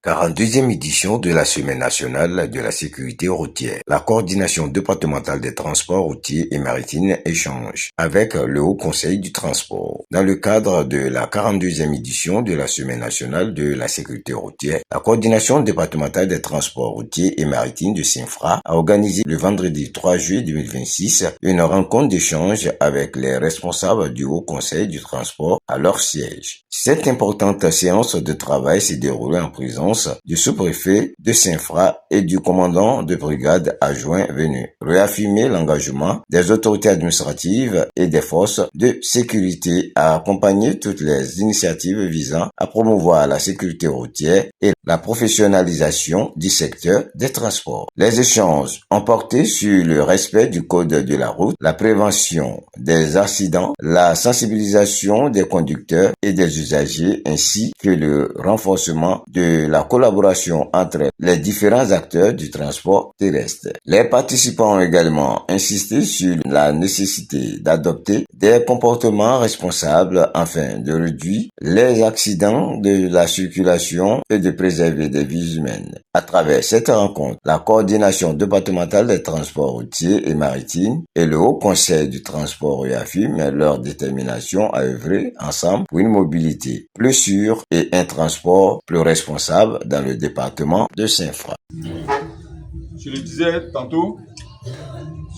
42e édition de la Semaine nationale de la sécurité routière. La coordination départementale des transports routiers et maritimes échange avec le Haut Conseil du transport. Dans le cadre de la 42e édition de la Semaine nationale de la sécurité routière, la coordination départementale des transports routiers et maritimes de Sinfra a organisé le vendredi 3 juillet 2026 une rencontre d'échange avec les responsables du Haut Conseil du transport à leur siège. Cette importante séance de travail s'est déroulée en présence du sous-préfet de Sinfra et du commandant de brigade adjoint venu réaffirmer l'engagement des autorités administratives et des forces de sécurité à accompagner toutes les initiatives visant à promouvoir la sécurité routière et la professionnalisation du secteur des transports. Les échanges ont porté sur le respect du code de la route, la prévention des accidents, la sensibilisation des conducteurs et des usagers ainsi que le renforcement de la collaboration entre les différents acteurs du transport terrestre. Les participants ont également insisté sur la nécessité d'adopter des comportements responsables afin de réduire les accidents de la circulation et de préserver des vies humaines. À travers cette rencontre, la coordination départementale des transports routiers et maritimes et le Haut Conseil du transport réaffirment leur détermination à œuvrer ensemble pour une mobilité plus sûre et un transport plus responsable dans le département de Sinfra. Je le disais tantôt,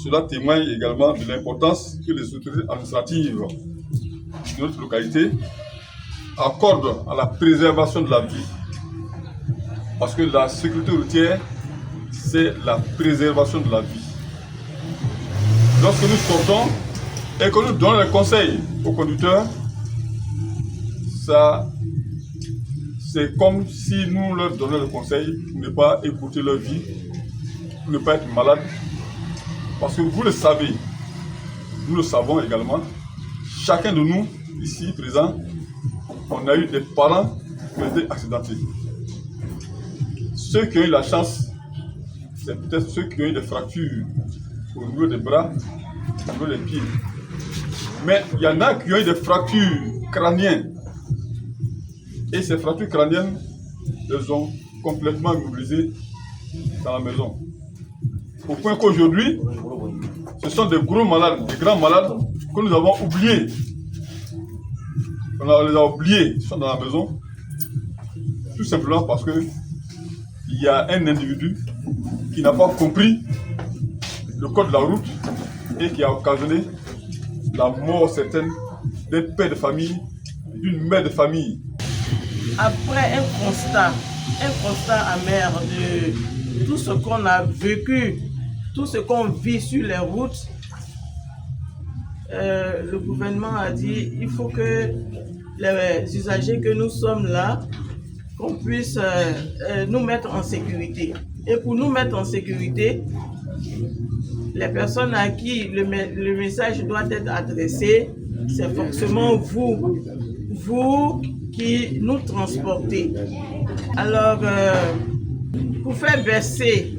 cela témoigne également de l'importance que les autorités administratives de notre localité accordent à la préservation de la vie. Parce que la sécurité routière, c'est la préservation de la vie. Lorsque nous sortons et que nous donnons les conseils aux conducteurs, c'est comme si nous leur donnions le conseil pour ne pas écouter leur vie, pour ne pas être malade. Parce que vous le savez, nous le savons également, chacun de nous, ici présents, on a eu des parents qui ont été accidentés. Ceux qui ont eu la chance, c'est peut-être ceux qui ont eu des fractures au niveau des bras, au niveau des pieds. Mais il y en a qui ont eu des fractures crâniennes. Et ces fractures crâniennes, elles ont complètement immobilisées dans la maison. Au point qu'aujourd'hui, ce sont des gros malades, des grands malades que nous avons oubliés. On les a oubliés, ils sont dans la maison, tout simplement parce que il y a un individu qui n'a pas compris le code de la route et qui a occasionné la mort certaine d'un père de famille, d'une mère de famille. Après un constat amer de tout ce qu'on a vécu, tout ce qu'on vit sur les routes, le gouvernement a dit il faut que les usagers que nous sommes là, qu'on puisse nous mettre en sécurité. Et pour nous mettre en sécurité, les personnes à qui le message doit être adressé, c'est forcément vous qui nous transportez. Alors, pour faire baisser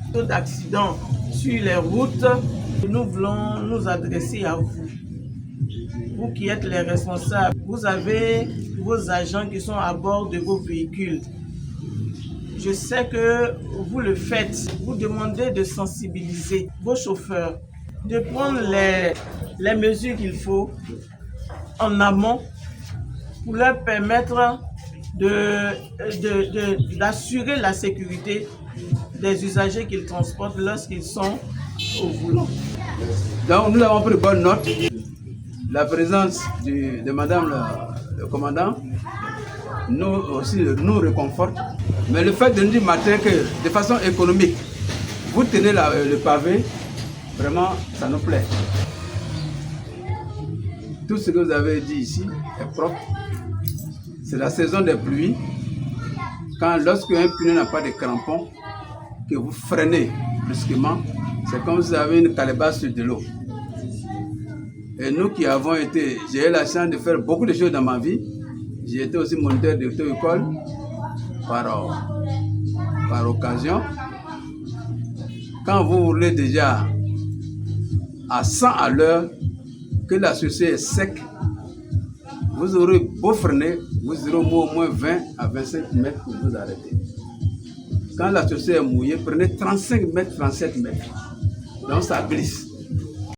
le taux d'accidents sur les routes, nous voulons nous adresser à vous. Vous qui êtes les responsables, vous avez vos agents qui sont à bord de vos véhicules. Je sais que vous le faites. Vous demandez de sensibiliser vos chauffeurs, de prendre les mesures qu'il faut en amont pour leur permettre d'assurer la sécurité des usagers qu'ils transportent lorsqu'ils sont au volant. Donc nous avons pris bonne note. La présence de madame le commandant nous aussi nous réconforte. Mais le fait de nous dire matin que de façon économique, vous tenez le pavé, vraiment ça nous plaît. Tout ce que vous avez dit ici est propre. C'est la saison des pluies. Lorsque un pneu n'a pas de crampon, que vous freinez brusquement, c'est comme si vous avez une calebasse sur de l'eau. Et nous qui avons été, j'ai eu la chance de faire beaucoup de choses dans ma vie. J'ai été aussi moniteur d'auto-école par occasion. Quand vous roulez déjà à 100 à l'heure, que la chaussée est sec, vous aurez beau freiner, vous aurez au moins 20 à 25 mètres pour vous arrêter. Quand la chaussure est mouillée, prenez 35 mètres, 37 mètres. Donc ça glisse.